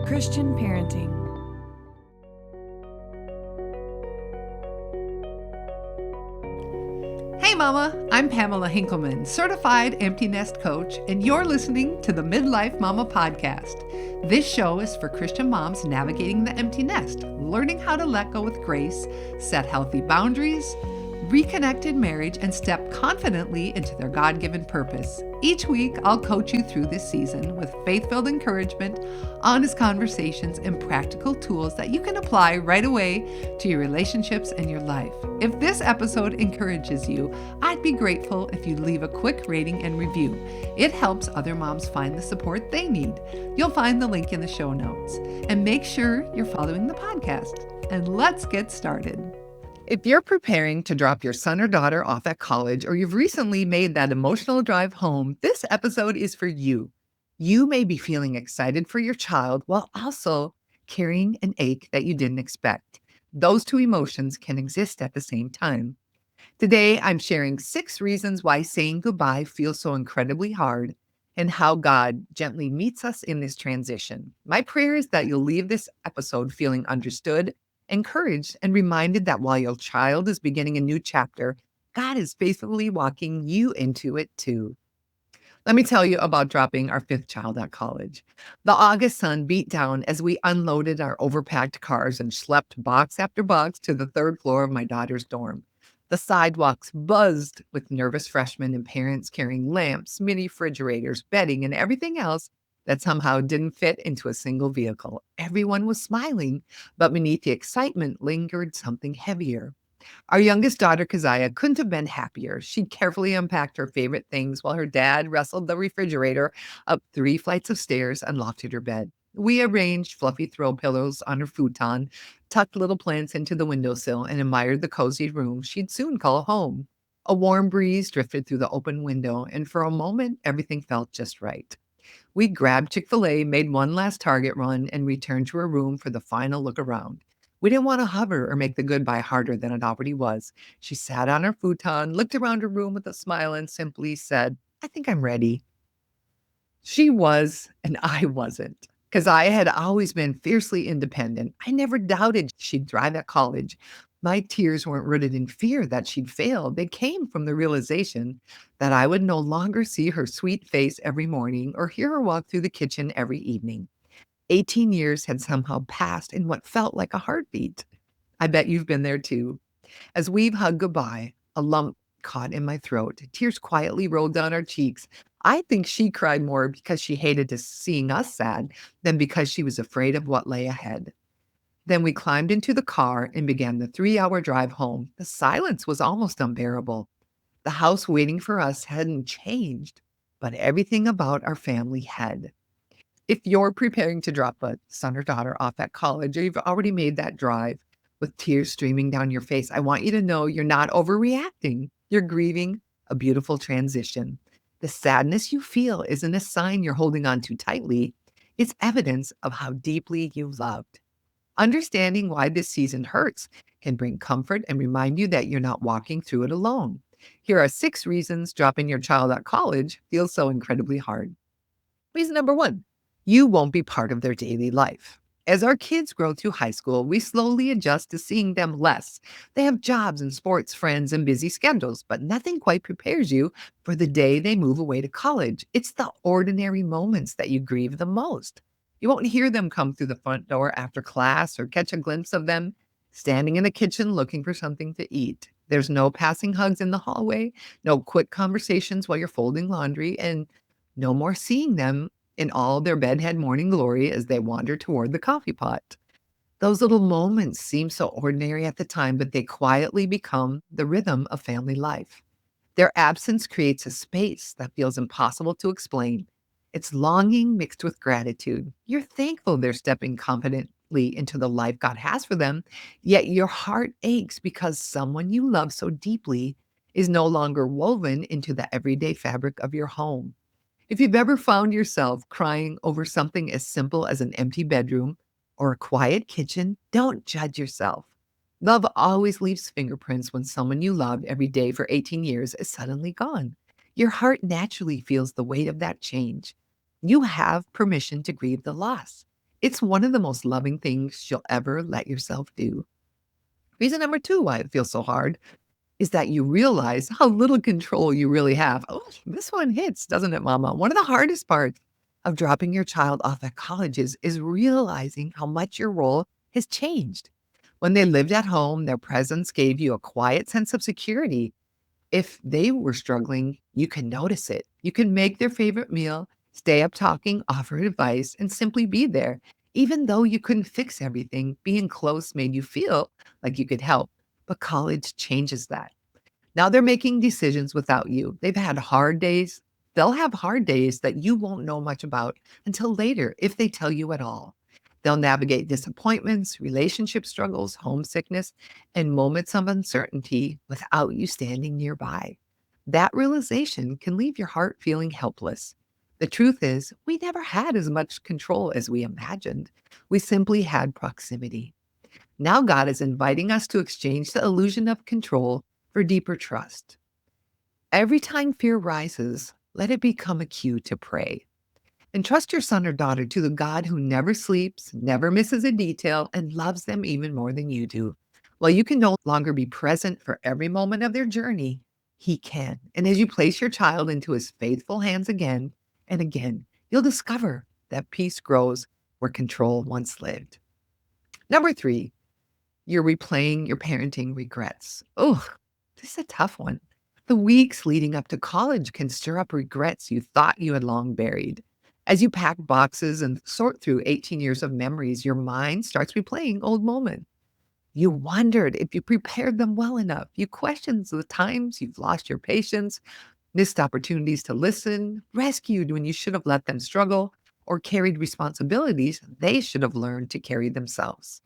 Christian parenting. Hey Mama, I'm Pamela Hinkleman, certified empty nest coach, and you're listening to the Midlife Mama podcast. This show is for Christian moms navigating the empty nest, learning how to let go with grace, set healthy boundaries, reconnect in marriage, and step confidently into their God-given purpose. Each week, I'll coach you through this season with faith-filled encouragement, honest conversations, and practical tools that you can apply right away to your relationships and your life. If this episode encourages you, I'd be grateful if you leave a quick rating and review. It helps other moms find the support they need. You'll find the link in the show notes. And make sure you're following the podcast. And let's get started. If you're preparing to drop your son or daughter off at college, or you've recently made that emotional drive home, this episode is for you. You may be feeling excited for your child while also carrying an ache that you didn't expect. Those two emotions can exist at the same time. Today, I'm sharing 6 reasons why saying goodbye feels so incredibly hard and how God gently meets us in this transition. My prayer is that you'll leave this episode feeling understood, encouraged, and reminded that while your child is beginning a new chapter, God is faithfully walking you into it too. Let me tell you about dropping our 5th child at college. The August sun beat down as we unloaded our overpacked cars and schlepped box after box to the 3rd floor of my daughter's dorm. The sidewalks buzzed with nervous freshmen and parents carrying lamps, mini refrigerators, bedding, and everything else that somehow didn't fit into a single vehicle. Everyone was smiling, but beneath the excitement lingered something heavier. Our youngest daughter, Keziah, couldn't have been happier. She carefully unpacked her favorite things while her dad wrestled the refrigerator up 3 flights of stairs and lofted her bed. We arranged fluffy throw pillows on her futon, tucked little plants into the windowsill, and admired the cozy room she'd soon call home. A warm breeze drifted through the open window, and for a moment, everything felt just right. We grabbed Chick-fil-A, made one last Target run, and returned to her room for the final look around. We didn't want to hover or make the goodbye harder than it already was. She sat on her futon, looked around her room with a smile, and simply said, "I think I'm ready." She was, and I wasn't, because I had always been fiercely independent. I never doubted she'd thrive at college. My tears weren't rooted in fear that she'd fail. They came from the realization that I would no longer see her sweet face every morning or hear her walk through the kitchen every evening. 18 years had somehow passed in what felt like a heartbeat. I bet you've been there too. As we've hugged goodbye, a lump caught in my throat. Tears quietly rolled down our cheeks. I think she cried more because she hated seeing us sad than because she was afraid of what lay ahead. Then we climbed into the car and began the 3-hour drive home. The silence was almost unbearable. The house waiting for us hadn't changed, but everything about our family had. If you're preparing to drop a son or daughter off at college, or you've already made that drive with tears streaming down your face, I want you to know you're not overreacting. You're grieving a beautiful transition. The sadness you feel isn't a sign you're holding on too tightly. It's evidence of how deeply you loved. Understanding why this season hurts can bring comfort and remind you that you're not walking through it alone. Here are 6 reasons dropping your child at college feels so incredibly hard. Reason number 1, you won't be part of their daily life. As our kids grow through high school, we slowly adjust to seeing them less. They have jobs and sports, friends, and busy schedules, but nothing quite prepares you for the day they move away to college. It's the ordinary moments that you grieve the most. You won't hear them come through the front door after class or catch a glimpse of them standing in the kitchen looking for something to eat. There's no passing hugs in the hallway, no quick conversations while you're folding laundry, and no more seeing them in all their bedhead morning glory as they wander toward the coffee pot. Those little moments seem so ordinary at the time, but they quietly become the rhythm of family life. Their absence creates a space that feels impossible to explain. It's longing mixed with gratitude. You're thankful they're stepping confidently into the life God has for them, yet your heart aches because someone you love so deeply is no longer woven into the everyday fabric of your home. If you've ever found yourself crying over something as simple as an empty bedroom or a quiet kitchen, don't judge yourself. Love always leaves fingerprints when someone you loved every day for 18 years is suddenly gone. Your heart naturally feels the weight of that change. You have permission to grieve the loss. It's one of the most loving things you'll ever let yourself do. Reason number two why it feels so hard is that you realize how little control you really have. Oh, this one hits, doesn't it, Mama? One of the hardest parts of dropping your child off at colleges is realizing how much your role has changed. When they lived at home, their presence gave you a quiet sense of security. If they were struggling, you can notice it. You can make their favorite meal, stay up talking, offer advice, and simply be there. Even though you couldn't fix everything, being close made you feel like you could help. But college changes that. Now they're making decisions without you. They've had hard days. They'll have hard days that you won't know much about until later, if they tell you at all. They'll navigate disappointments, relationship struggles, homesickness, and moments of uncertainty without you standing nearby. That realization can leave your heart feeling helpless. The truth is, we never had as much control as we imagined. We simply had proximity. Now God is inviting us to exchange the illusion of control for deeper trust. Every time fear rises, let it become a cue to pray. Entrust your son or daughter to the God who never sleeps, never misses a detail, and loves them even more than you do. While you can no longer be present for every moment of their journey, He can. And as you place your child into His faithful hands again and again, you'll discover that peace grows where control once lived. Number three, you're replaying your parenting regrets. Oh, this is a tough one. The weeks leading up to college can stir up regrets you thought you had long buried. As you pack boxes and sort through 18 years of memories, your mind starts replaying old moments. You wondered if you prepared them well enough. You questioned the times you've lost your patience, missed opportunities to listen, rescued when you should have let them struggle, or carried responsibilities they should have learned to carry themselves.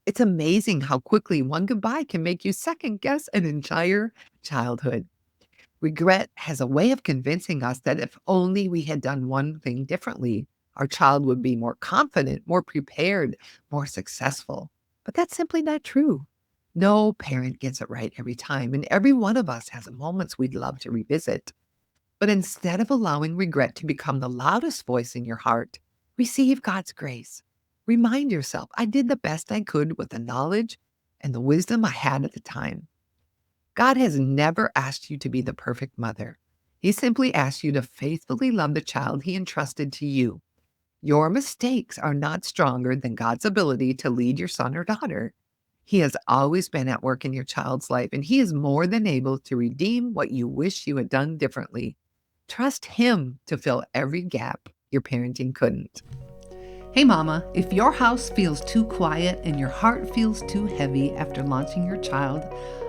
It's amazing how quickly one goodbye can make you second guess an entire childhood. Regret has a way of convincing us that if only we had done one thing differently, our child would be more confident, more prepared, more successful. But that's simply not true. No parent gets it right every time, and every one of us has moments we'd love to revisit. But instead of allowing regret to become the loudest voice in your heart, receive God's grace. Remind yourself, I did the best I could with the knowledge and the wisdom I had at the time. God has never asked you to be the perfect mother. He simply asked you to faithfully love the child He entrusted to you. Your mistakes are not stronger than God's ability to lead your son or daughter. He has always been at work in your child's life, and He is more than able to redeem what you wish you had done differently. Trust Him to fill every gap your parenting couldn't. Hey Mama, if your house feels too quiet and your heart feels too heavy after launching your child,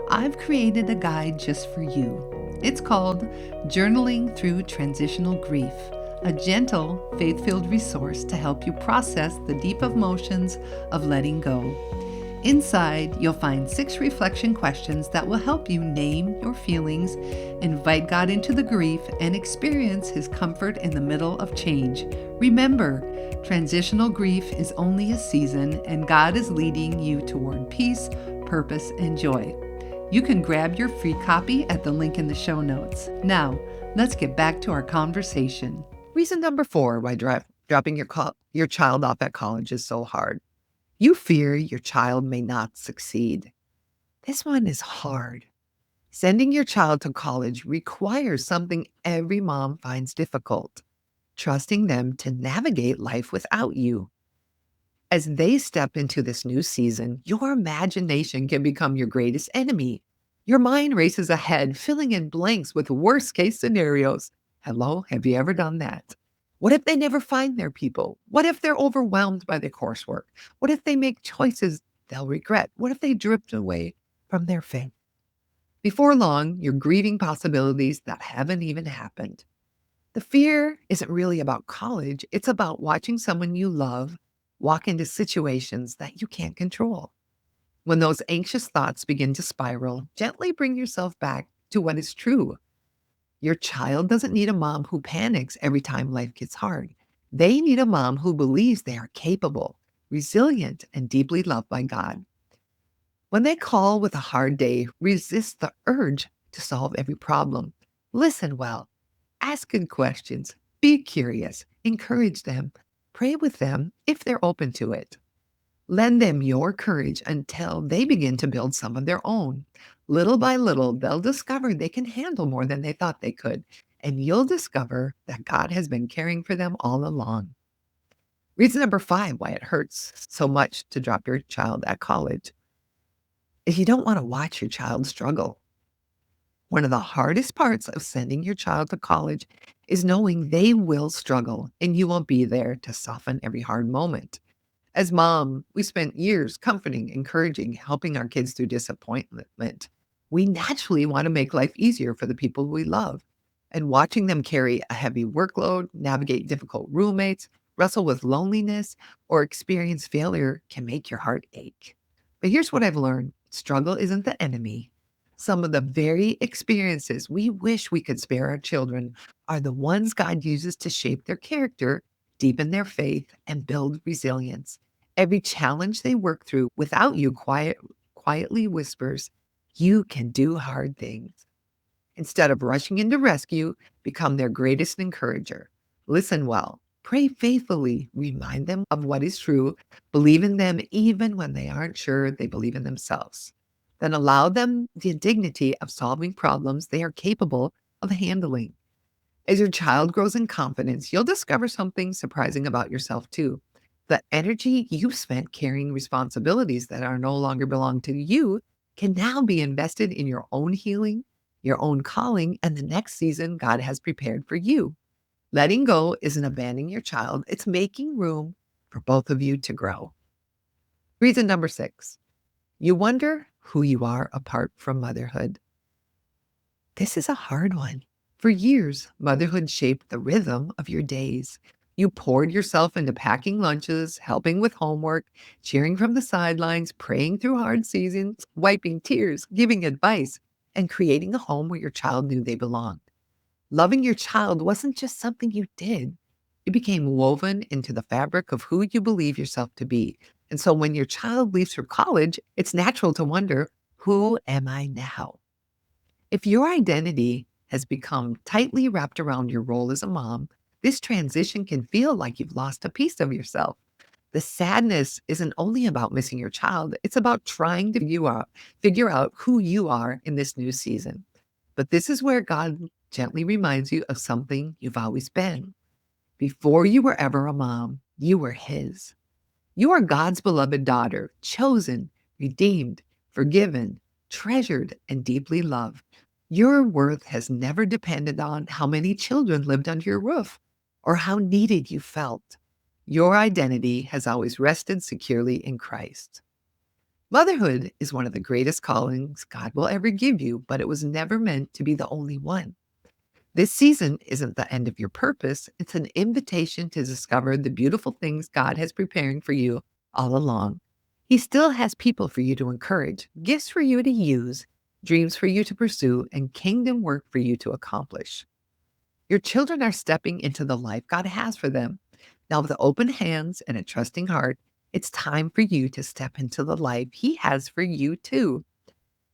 I've created a guide just for you. It's called Journaling Through Transitional Grief, a gentle, faith-filled resource to help you process the deep emotions of letting go. Inside, you'll find 6 reflection questions that will help you name your feelings, invite God into the grief, and experience His comfort in the middle of change. Remember, transitional grief is only a season, and God is leading you toward peace, purpose, and joy. You can grab your free copy at the link in the show notes. Now, let's get back to our conversation. Reason number 4 why dropping your child off at college is so hard. You fear your child may not succeed. This one is hard. Sending your child to college requires something every mom finds difficult, trusting them to navigate life without you. As they step into this new season, your imagination can become your greatest enemy. Your mind races ahead, filling in blanks with worst-case scenarios. Hello, have you ever done that? What if they never find their people? What if they're overwhelmed by the coursework? What if they make choices they'll regret? What if they drift away from their faith? Before long, you're grieving possibilities that haven't even happened. The fear isn't really about college. It's about watching someone you love walk into situations that you can't control. When those anxious thoughts begin to spiral, gently bring yourself back to what is true. Your child doesn't need a mom who panics every time life gets hard. They need a mom who believes they are capable, resilient, and deeply loved by God. When they call with a hard day, resist the urge to solve every problem. Listen well, ask good questions, be curious, encourage them, Pray with them if they're open to it. Lend them your courage until they begin to build some of their own. Little by little, they'll discover they can handle more than they thought they could. And you'll discover that God has been caring for them all along. Reason number 5 why it hurts so much to drop your child at college is you don't want to watch your child struggle. One of the hardest parts of sending your child to college is knowing they will struggle and you won't be there to soften every hard moment. As mom, we spent years comforting, encouraging, helping our kids through disappointment. We naturally want to make life easier for the people we love. And watching them carry a heavy workload, navigate difficult roommates, wrestle with loneliness, or experience failure can make your heart ache. But here's what I've learned: struggle isn't the enemy. Some of the very experiences we wish we could spare our children are the ones God uses to shape their character, deepen their faith, and build resilience. Every challenge they work through without you quietly whispers, "You can do hard things." Instead of rushing in to rescue, become their greatest encourager. Listen well, pray faithfully, remind them of what is true, believe in them even when they aren't sure they believe in themselves. Then allow them the dignity of solving problems they are capable of handling. As your child grows in confidence, you'll discover something surprising about yourself too. The energy you spent carrying responsibilities that are no longer belong to you can now be invested in your own healing, your own calling, and the next season God has prepared for you. Letting go isn't abandoning your child, it's making room for both of you to grow. Reason number 6, you wonder who you are apart from motherhood. This is a hard one. For years, motherhood shaped the rhythm of your days. You poured yourself into packing lunches, helping with homework, cheering from the sidelines, praying through hard seasons, wiping tears, giving advice, and creating a home where your child knew they belonged. Loving your child wasn't just something you did. It became woven into the fabric of who you believe yourself to be. And so when your child leaves for college, it's natural to wonder, who am I now? If your identity has become tightly wrapped around your role as a mom, this transition can feel like you've lost a piece of yourself. The sadness isn't only about missing your child, it's about trying to figure out who you are in this new season. But this is where God gently reminds you of something you've always been. Before you were ever a mom, you were His. You are God's beloved daughter, chosen, redeemed, forgiven, treasured, and deeply loved. Your worth has never depended on how many children lived under your roof or how needed you felt. Your identity has always rested securely in Christ. Motherhood is one of the greatest callings God will ever give you, but it was never meant to be the only one. This season isn't the end of your purpose, it's an invitation to discover the beautiful things God has preparing for you all along. He still has people for you to encourage, gifts for you to use, dreams for you to pursue, and kingdom work for you to accomplish. Your children are stepping into the life God has for them. Now, with open hands and a trusting heart, it's time for you to step into the life He has for you too.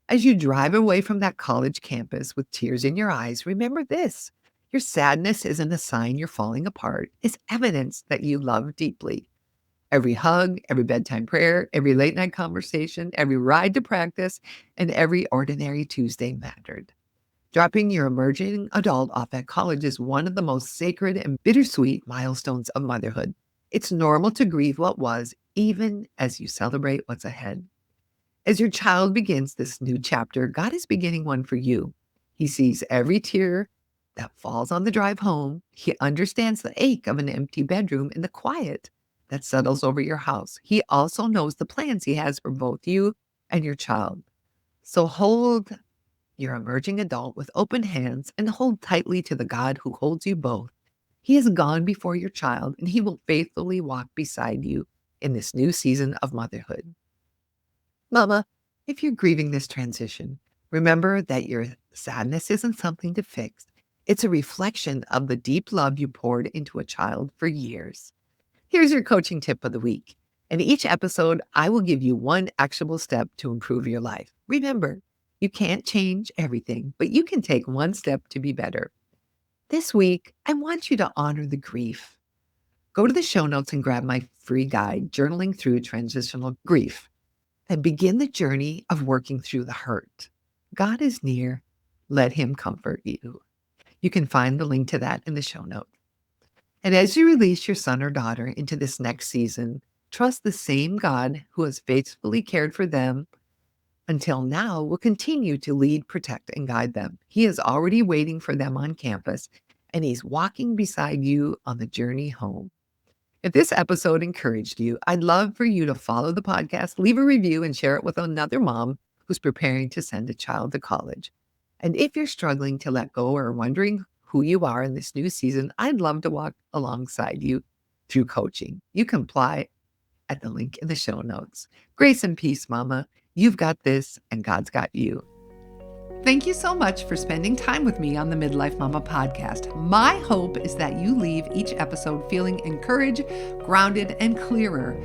As you drive away from that college campus with tears in your eyes, remember this: your sadness isn't a sign you're falling apart, it's evidence that you love deeply. Every hug, every bedtime prayer, every late night conversation, every ride to practice, and every ordinary Tuesday mattered. Dropping your emerging adult off at college is one of the most sacred and bittersweet milestones of motherhood. It's normal to grieve what was, even as you celebrate what's ahead. As your child begins this new chapter, God is beginning one for you. He sees every tear that falls on the drive home. He understands the ache of an empty bedroom and the quiet that settles over your house. He also knows the plans He has for both you and your child. So hold your emerging adult with open hands and hold tightly to the God who holds you both. He has gone before your child and He will faithfully walk beside you in this new season of motherhood. Mama, if you're grieving this transition, remember that your sadness isn't something to fix. It's a reflection of the deep love you poured into a child for years. Here's your coaching tip of the week. In each episode, I will give you one actionable step to improve your life. Remember, you can't change everything, but you can take one step to be better. This week, I want you to honor the grief. Go to the show notes and grab my free guide, Journaling Through Transitional Grief, and begin the journey of working through the hurt. God is near. Let him comfort you. You can find the link to that in the show notes. And as you release your son or daughter into this next season, trust the same God who has faithfully cared for them until now will continue to lead, protect, and guide them. He is already waiting for them on campus, and he's walking beside you on the journey home. If this episode encouraged you, I'd love for you to follow the podcast, leave a review, and share it with another mom who's preparing to send a child to college. And if you're struggling to let go or wondering who you are in this new season, I'd love to walk alongside you through coaching. You can apply at the link in the show notes. Grace and peace, Mama. You've got this, and God's got you. Thank you so much for spending time with me on the Midlife Mama podcast. My hope is that you leave each episode feeling encouraged, grounded, and clearer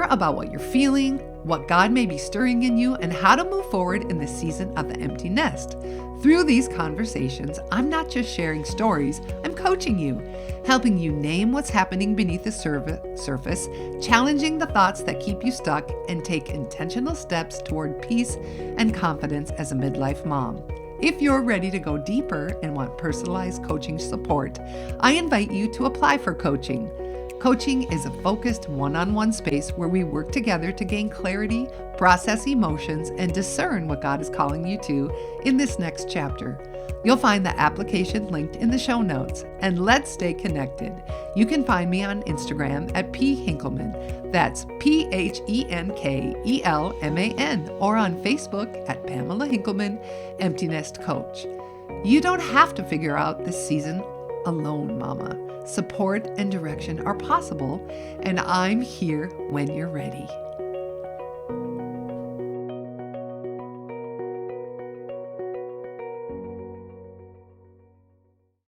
about what you're feeling, what God may be stirring in you, and how to move forward in the season of the empty nest. Through these conversations, I'm not just sharing stories, I'm coaching you, helping you name what's happening beneath the surface, challenging the thoughts that keep you stuck, and take intentional steps toward peace and confidence as a midlife mom. If you're ready to go deeper and want personalized coaching support, I invite you to apply for coaching. Coaching is a focused one-on-one space where we work together to gain clarity, process emotions, and discern what God is calling you to in this next chapter. You'll find the application linked in the show notes, and let's stay connected. You can find me on Instagram at @PHinkelman, that's PHENKELMAN, or on Facebook at Pamela Hinkelman, Empty Nest Coach. You don't have to figure out this season alone, Mama. Support and direction are possible, and I'm here when you're ready.